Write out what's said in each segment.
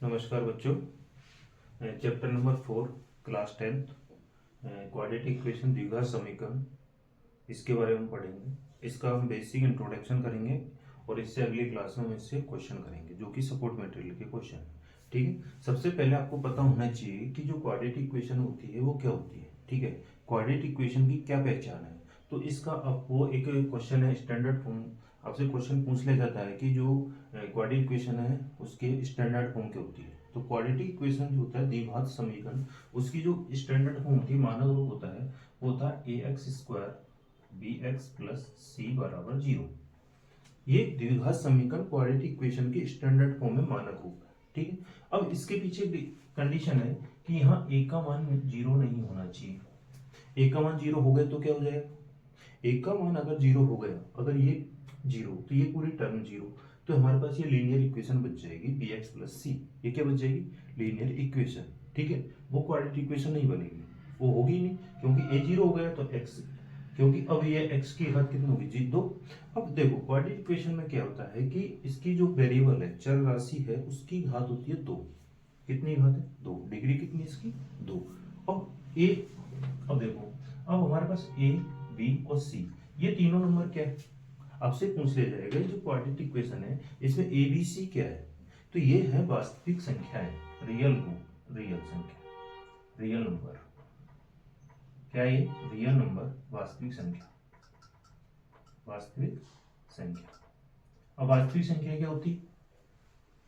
नमस्कार बच्चों। Chapter number 4 class 10 quadratic equation द्विघात समीकरण, इसके बारे में पढ़ेंगे। इसका हम बेसिक इंट्रोडक्शन करेंगे और इससे अगली क्लास में हम इससे क्वेश्चन करेंगे जो कि सपोर्ट मटेरियल के क्वेश्चन है। ठीक है, सबसे पहले आपको पता होना चाहिए कि जो क्वाड्रेटिक इक्वेशन होती है वो क्या होती है। ठीक है, क्वाड्रेटिक इक्वेशन की क्या पहचान है। तो इसका आपको एक क्वेश्चन है स्टैंडर्ड फॉर्म, आपसे क्वेश्चन पूछ लिया जाता है कि जो क्वाड्रेटिक इक्वेशन है उसके स्टैंडर्ड फॉर्म क्या होती है। तो क्वाड्रेटिक इक्वेशन जो होता है द्विघात समीकरण, उसकी जो स्टैंडर्ड फॉर्म होती है, मानक रूप होता है, वो होता है ax² bx + c = 0। ये द्विघात समीकरण क्वाड्रेटिक इक्वेशन के स्टैंडर्ड फॉर्म में मानक रूप है। ठीक है, अब इसके पीछे कंडीशन है कि यहाँ a का मान 0 नहीं होना चाहिए। a का मान 0 हो गया तो क्या हो जाएगा, a का मान अगर 0 हो गया, अगर ये 0 तो ये पूरी टर्म 0, तो हमारे पास ये लीनियर इक्वेशन बच जाएगी bx + c। ये क्या बच जाएगी, लीनियर इक्वेशन। ठीक है, वो क्वाड्रेटिक इक्वेशन नहीं बनेगी, वो होगी नहीं, क्योंकि a 0 हो गया तो x, क्योंकि अब ये x की घात कितनी होगी जी 2। अब देखो क्वाड्रेटिक इक्वेशन में क्या होता है कि इसकी जो वेरिएबल है, चर राशि है, उसकी घात होती है 2। कितनी घात है 2, डिग्री कितनी इसकी 2। अब देखो, अब हमारे पास a b और c, ये तीनों नंबर क्या है, आपसे पूछ लिया जाएगा जो क्वाड्रेटिक इक्वेशन है इसमें a b c क्या है। तो ये है वास्तविक संख्याएं, रियल संख्या, रियल नंबर। क्या है ये, रियल नंबर, वास्तविक संख्या, वास्तविक संख्या। अब वास्तविक संख्या क्या होती है,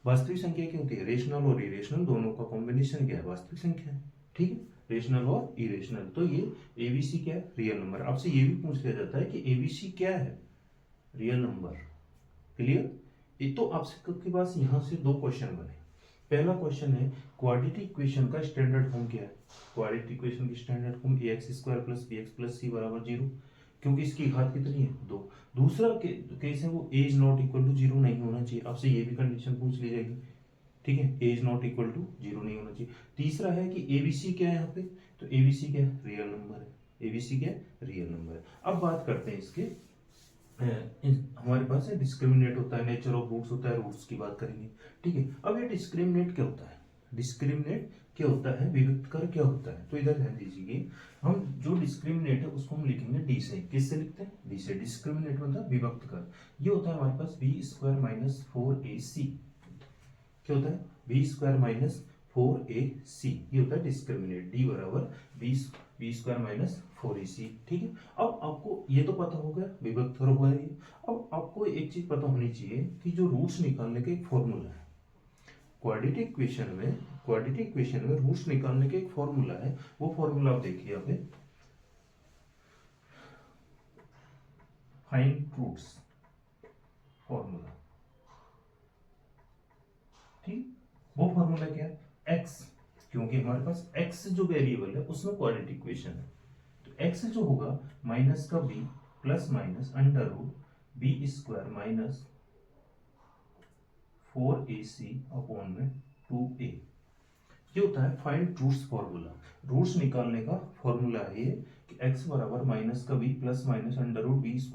वास्तविक संख्या क्या होती है, रेशनल और इरेशनल दोनों का कॉम्बिनेशन क्या है, वास्तविक संख्या है। ठीक है, रेशनल और इरेशनल। तो ये एबीसी क्या है, रियल नंबर। आपसे ये भी पूछ लिया जाता है कि एबीसी क्या है, रियल नंबर। क्लियर। ये तो आपके पास यहाँ से दो क्वेश्चन बने। पहला क्वेश्चन है क्वाड्रेटिक इक्वेशन का स्टैंडर्ड फॉर्म क्या है। क्वाड्रेटिक इक्वेशन की standard form ax² + bx + c = 0, क्योंकि इसकी घात कितनी है 2। दूसरा केस है वो a ≠ 0 नहीं होना चाहिए, आपसे ये भी कंडीशन पूछ ली जाएगी। ठीक है, a ≠ 0 नहीं होना चाहिए। तीसरा है कि एबीसी क्या है यहाँ पे, तो एबीसी क्या है, रियल नंबर है। एबीसी क्या है, रियल नंबर है। अब बात करते हैं इसके, हमारे पास है डिस्क्रिमिनेट होता है, नेचर ऑफ रूट्स होता है, रूट्स की बात करेंगे। ठीक है, अब ये डिस्क्रिमिनेट क्या होता है, डिस्क्रिमिनेट क्या होता है, विभक्त कर क्या होता है। तो इधर ध्यान दीजिए, हम जो डिस्क्रिमिनेट है उसको हम लिखेंगे डी से। किससे लिखते हैं, डी से। डिस्क्रिमिनेट मतलब विभक्त कर। ये होता है हमारे पास b² - 4ac। क्या होता है, b² - 4ac, ये होता है डिस्क्रिमिनेट। d बराबर b² - 4ac। ठीक है, अब आपको ये तो पता होगा विभक्त कर हुआ है ये। अब आपको एक चीज पता होनी चाहिए कि जो रूट्स निकालने का एक फॉर्मूला है क्वाड्रेटिक इक्वेशन में रूट्स निकालने का एक फॉर्मूला है। वो फॉर्मूला आप देखिए यहाँ पे, फाइंड रूट्स फॉर्मूला। ठीक, वो फॉर्मूला क्या है, x, क्योंकि हमारे पास x जो वेरिएबल है उसमें क्वाड्रेटिक इक्वेशन है, तो x जो होगा माइनस का b plus minus under root b² - 4ac upon में 2a। ये होता है फाइंड रूट्स फॉर्मूला। रूट्स निकालने का फॉर्मूला है ये कि x बराबर माइनस का b plus minus under root b² -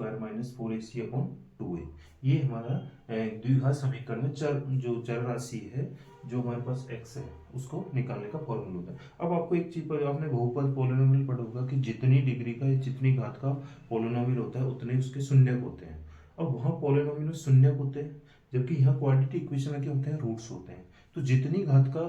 4ac upon 2a। ये हमारा द्विघात समीकरण में चर राशि है, जो हमारे पास x है, उसको निकालने का फॉर्मूला होता है। अब आपको एक चीज पर, आपने बहुपद पोलिनोमियल पढ़ा होगा कि जितनी डिग्री का, जितनी घात का पोलिनोमियल होता है उतने उसके शून्यक होते हैं। अब वहाँ पोलिनोमियल में शून्यक होते हैं, जबकि यहाँ क्वाड्रेटिक इक्वेशन में क्या होते हैं, रूट्स होते हैं। तो जितनी घात का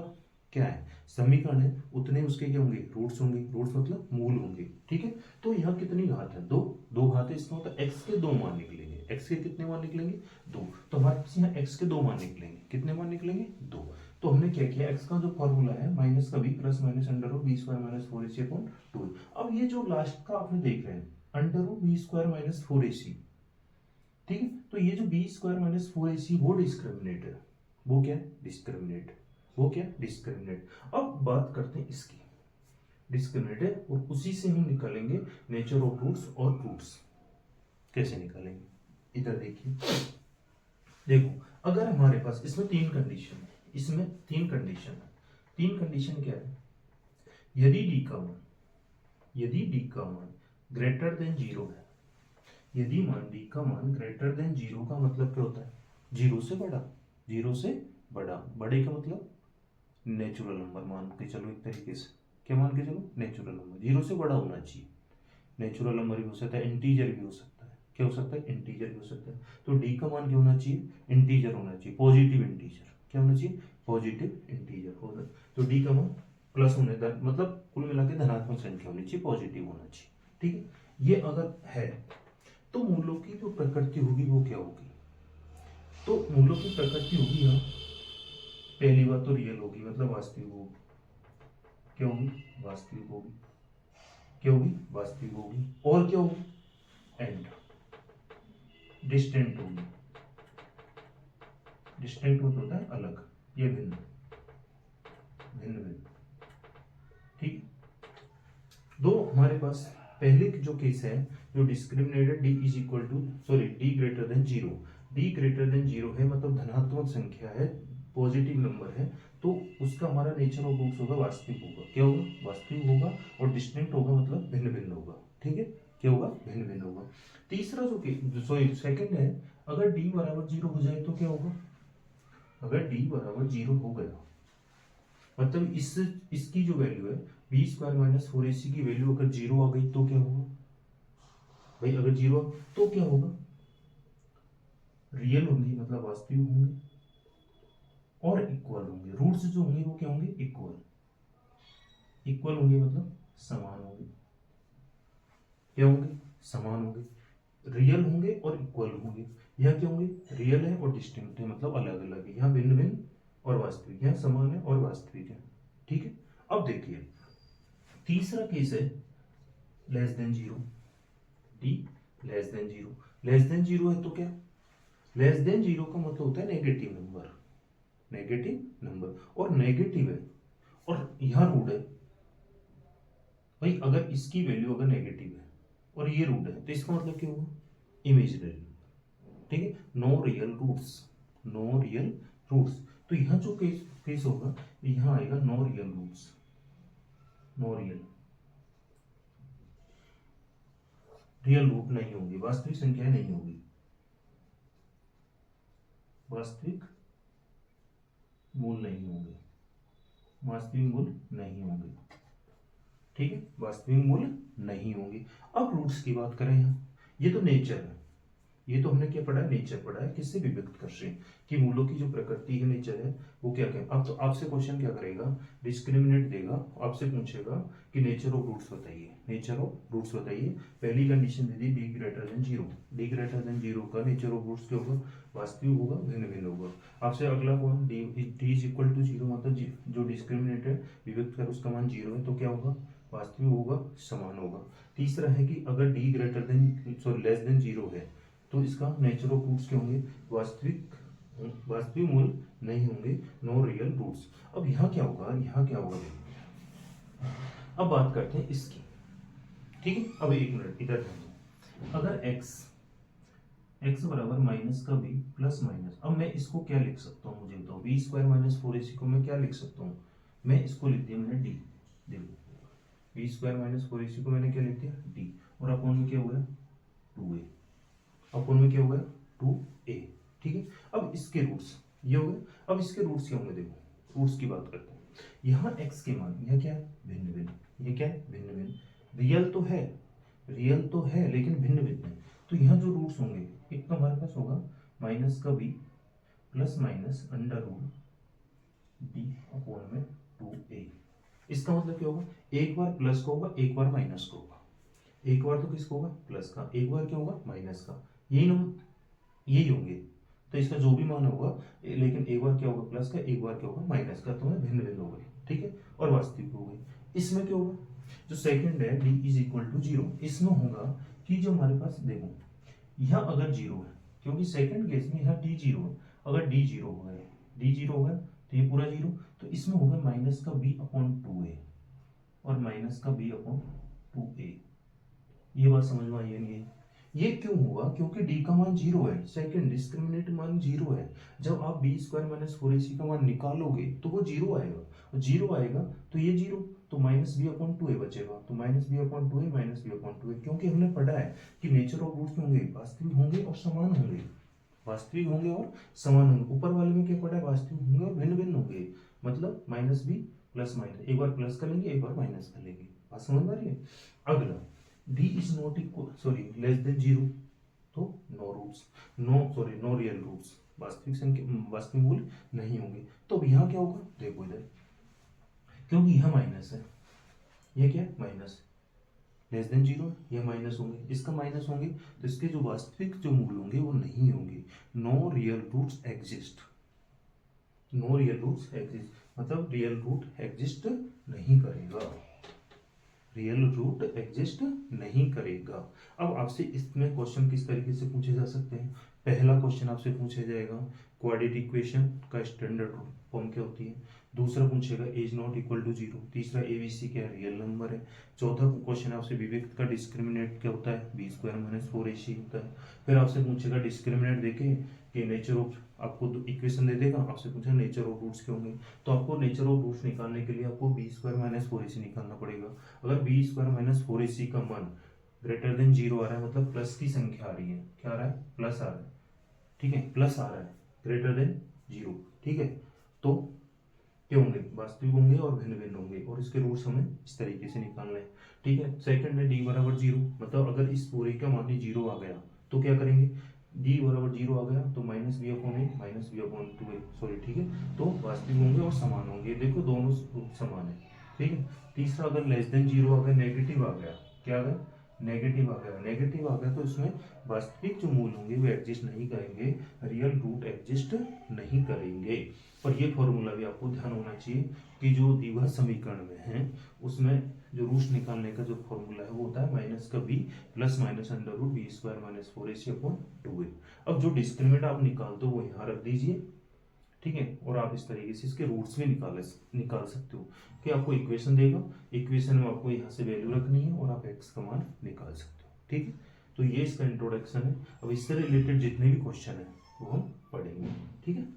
क्या है समीकरण है, उतने उसके क्या होंगे, रूट्स होंगे। रूट्स मतलब मूल होंगे। ठीक है, तो यहाँ कितनी घात है, दो घात है। इसका मतलब x के 2 मान निकलेंगे। x के कितने मान निकलेंगे, 2। तो हमारे पास यहाँ x के 2 मान निकलेंगे। कितने मान निकलेंगे, 2। तो हमने क्या किया, x का जो फॉर्मूला है माइनस का b plus minus under root b² - 4ac upon 2। अब ये जो लास्ट का आपने देख रहे हैं अंडर रूट b² - 4ac, ठीक है, तो ये जो b² - 4ac वो डिस्क्रिमिनेट है। वो क्या, डिस्क्रिमिनेट, वो क्या, डिस्क्रिमिनेट। अब बात करते हैं इसकी, डिस्क्रिमिनेट है, और उसी से हम निकालेंगे नेचर ऑफ रूट्स और रूट्स कैसे निकालेंगे। इधर देखिए, देखो अगर हमारे पास इसमें तीन कंडीशन है, इसमें तीन कंडीशन है। तीन कंडीशन क्या है, यदि d का मान ग्रेटर देन 0 है, यदि मान d का मान ग्रेटर देन 0 का मतलब क्या होता है, 0 से बड़ा, 0 से बड़ा, बड़े का मतलब नेचुरल नंबर मान के चलो, एक तरीके से क्या मान के चलो, नेचुरल नंबर, 0 से बड़ा होना चाहिए। नेचुरल नंबर भी हो सकता है, इंटीजर भी हो सकता है, क्या हो सकता है, इंटीजर भी हो सकता है। तो डी का मान क्या होना चाहिए, इंटीजर होना चाहिए, पॉजिटिव इंटीजर, क्या होना चाहिए, पॉजिटिव इंटीजर होना। तो डी का मान प्लस होने का मतलब कुल मिला के धनात्मक संख्या होनी चाहिए, पॉजिटिव होना चाहिए, ठीक है। ये अगर है तो मूलों की जो प्रकृति होगी वो क्या होगी, तो मूलों की प्रकृति होगी यहाँ, पहली बात तो रियल होगी, मतलब वास्तविक होगी, क्या होगी, वास्तविक होगी, क्या होगी, वास्तविक होगी, और क्या होगी, एंड डिस्टेंट होगी। डिस्टेंट होता है अलग, ये भिन्न, भिन्न भिन्न, ठीक। दो हमारे पास पहले जो केस है, जो discriminated D is equal to sorry D greater than zero, D greater than zero है मतलब धनात्मक संख्या है, पॉजिटिव नंबर है, तो उसका हमारा नेचर ऑफ रूट्स होगा वास्तविक होगा, क्या होगा, वास्तविक होगा, और डिस्टिंक्ट होगा मतलब भिन्न भिन्न होगा, ठीक है, क्या होगा, भिन्न भिन्न होगा। तीसरा जो सॉरी सेकंड है, अगर डी बराबर जीरो हो जाए तो क्या होगा, अगर डी बराबर जीरो हो गया मतलब इसकी जो वैल्यू है बी स्क्वायर माइनस 4ac की वैल्यू अगर जीरो आ गई तो क्या होगा भाई, अगर जीरो तो क्या होगा, रियल होंगी मतलब वास्तविक होंगे, और इक्वल होंगे, रूट्स जो होंगे वो क्या होंगे, इक्वल, इक्वल होंगे मतलब समान होंगे, क्या होंगे, समान होंगे, रियल होंगे और इक्वल होंगे। यहाँ क्या होंगे, रियल है और डिस्टिंक्ट है मतलब अलग अलग है, यहाँ भिन्न भिन्न और वास्तविक, यहाँ समान है और वास्तविक है, ठीक है। अब देखिए तीसरा केस है less than zero, D less than zero, less than zero है तो क्या, लेस देन जीरो का मतलब होता है नेगेटिव नंबर, नेगेटिव नंबर, और नेगेटिव है और यहां रूट है भाई, अगर इसकी वैल्यू अगर नेगेटिव है और ये रूट है तो इसका मतलब क्या होगा, इमेजिनरी, ठीक है, no real roots, no real roots. तो यहां जो केस केस होगा यहां आएगा no real roots, no real, real root नहीं होंगे, वास्तविक संख्या नहीं होगी, वास्तविक मूल नहीं होंगे, वास्तविक मूल नहीं होंगे, ठीक है, वास्तविक मूल नहीं होंगे। अब रूट्स की बात करें यहाँ, ये तो नेचर है, ये तो हमने क्या पढ़ा है, नेचर पढ़ा है, किससे विभक्त कर रहे हैं कि मूलों की जो प्रकृति है, नेचर है वो क्या क्या। अब तो आपसे क्वेश्चन क्या करेगा, डिस्क्रिमिनेट देगा, आपसे पूछेगा कि नेचर ऑफ रूट्स बताइए, नेचर ऑफ रूट्स बताइए। पहली कंडीशन दे दी D greater than zero, D greater than zero का नेचर ऑफ रूट्स क्या होगा, वास्तविक होगा, भिन्न भिन्न होगा। आपसे अगला कौन, D is equal to zero मतलब जो डिस्क्रिमिनेट है विभक्त कर उसका मान जीरो है तो क्या होगा, वास्तविक होगा, समान होगा। तीसरा है कि अगर D greater then sorry less then zero है तो इसका नेचर ऑफ रूट्स क्या होंगे, वास्तविक, वास्तविक मूल नहीं होंगे, नो रियल रूट्स। अब यहाँ क्या होगा, यहाँ क्या होगा, अब बात करते हैं इसकी, ठीक है। अब एक मिनट इधर ध्यान, अगर x बराबर माइनस का b प्लस माइनस, अब मैं इसको क्या लिख सकता हूँ मुझे बताओ, बी स्क्वायर माइनस 4ac को मैं क्या लिख सकता हूँ, मैं इसको लिख दिया मैंने डी, देखो बी स्क्वायर माइनस 4ac को मैंने क्या लिख दिया डी, और अपॉन में क्या हो गया 2a, अपॉन में क्या हो गया 2a, ठीक है। अब इसके रूट्स ये हो गए, अब इसके रूट्स क्या होंगे, देखो रूट्स की बात करते हैं, यहाँ x के मान यह क्या है, भिन्न भिन्न, ये क्या है, भिन्न भिन्न, रियल तो है, रियल तो है लेकिन भिन्न भिन्न है, तो यहाँ जो रूट्स होंगे एक तो हमारे पास होगा माइनस का b plus minus under root b upon में 2a, इसका मतलब क्या होगा, एक बार प्लस का होगा एक बार माइनस का होगा, एक बार तो किसका होगा प्लस का, एक बार क्या होगा माइनस का, यही होंगे, तो इसका जो भी मान होगा लेकिन एक बार क्या होगा प्लस का एक बार क्या होगा माइनस का, तो भिन्न भिन्न हो गए, ठीक है, और वास्तविक हो गए। इसमें क्या होगा, जो सेकंड है D is equal to zero, इसमें होगा कि जो हमारे पास देखो यहाँ अगर जीरो है, क्योंकि सेकंड केस में यहाँ डी जीरो है, अगर डी जीरो हो गया, डी जीरो हो गया तो ये पूरा जीरो, तो इसमें होगा माइनस का बी अपॉन 2a और माइनस का बी अपॉन 2a, ये बात समझ में आई है नहीं, ये क्यों हुआ, क्योंकि d का मान जीरो है, सेकंड डिस्क्रिमिनेट मान जीरो है, जब आप बी स्क्वायर माइनस 4ac का मान निकालोगे तो वो जीरो आएगा, और जीरो आएगा तो ये जीरो, तो माइनस बी अपॉन 2a बचेगा, तो minus B upon 2a minus B upon 2a, क्योंकि हमने पढ़ा है कि नेचर ऑफ रूट्स होंगे वास्तविक होंगे और समान होंगे, वास्तविक होंगे और समान होंगे, ऊपर वाले में क्या पढ़ा है, वास्तविक होंगे और भिन्न भिन्न होंगे, मतलब माइनस बी प्लस माइनस, एक बार प्लस कर लेंगे एक बार माइनस कर लेंगे। बात समझ में आ रही है। अगला b is not equal sorry less than 0, तो no roots, no real roots, वास्तविक संख्या वास्तविक मूल्य नहीं होंगे। तो अब यहाँ क्या होगा, देखो इधर, क्योंकि यह माइनस है, ये क्या है माइनस, लेस देन 0 ये माइनस होंगे, इसका माइनस होंगे, तो इसके जो वास्तविक जो मूल होंगे वो नहीं होंगे। No real roots exist, no real roots exist मतलब रियल रूट एग्जिस्ट नहीं करेगा, रियल रूट एग्जिस्ट नहीं करेगा। अब आपसे इसमें क्वेश्चन किस तरीके से पूछे जा सकते हैं। पहला क्वेश्चन आपसे पूछा जाएगा क्वाड्रेटिक इक्वेशन का स्टैंडर्ड फॉर्म क्या होती है, दूसरा पूछेगा एज नॉट इक्वल टू 0, तीसरा एबीसी क्या है, रियल नंबर है, चौथा क्वेश्चन आपसे विविक्त का डिस्क्रिमिनेंट क्या होता है, बी स्क्वायर माइनस 4ac होता है। फिर आपसे पूछेगा डिस्क्रिमिनेंट देके कि नेचर ऑफ, आपको इक्वेशन दे देगा, आपसे पूछा नेचर ऑफ रूट्स क्या होंगे, तो आपको नेचर ऑफ रूट्स निकालने के लिए आपको बी स्क्वायर माइनस 4ac निकालना पड़ेगा। अगर बी स्क्वायर माइनस 4ac का मान ग्रेटर देन 0 आ रहा है, मतलब प्लस की संख्या आ रही है, क्या आ रहा है, प्लस आ रहा है, ठीक है, प्लस आ रहा है ग्रेटर देन 0, ठीक है, तो क्या होंगे, वास्तविक होंगे और भिन्न भिन्न होंगे, और इसके रूट्स हमें इस तरीके से निकालना है, ठीक है। सेकंड है डी बराबर 0, मतलब अगर इस पूरे का मान 0 आ गया तो क्या करेंगे, डी बराबर 0 आ गया तो minus B upon A minus B upon 2a, sorry, ठीक है, तो वास्तविक होंगे और समान होंगे, देखो दोनों समान है, ठीक है। तीसरा अगर लेस देन 0 आ गया, नेगेटिव आ गया, क्या आ गया, नेगेटिव आ गया, नेगेटिव आ गया तो इसमें वास्तविक जो मूल होंगे वो एग्जिस्ट नहीं करेंगे, रियल रूट एग्जिस्ट नहीं करेंगे। और ये फॉर्मूला भी आपको ध्यान होना चाहिए कि जो द्विघात समीकरण में है उसमें जो रूट्स निकालने का जो फॉर्मूला है वो होता है माइनस का B plus minus under root B square minus 4ac upon 2a। अब जो डिस्क्रिमिनेंट आप निकालते हो वो यहाँ रख दीजिए, ठीक है, और आप इस तरीके से इसके रूट्स भी निकाल सकते हो कि आपको इक्वेशन देगा, इक्वेशन में आपको यहाँ से वैल्यू रखनी है और आप एक्स का मान निकाल सकते हो, ठीक है। तो ये इसका इंट्रोडक्शन है। अब इससे रिलेटेड जितने भी क्वेश्चन है वो हम पढ़ेंगे, ठीक है।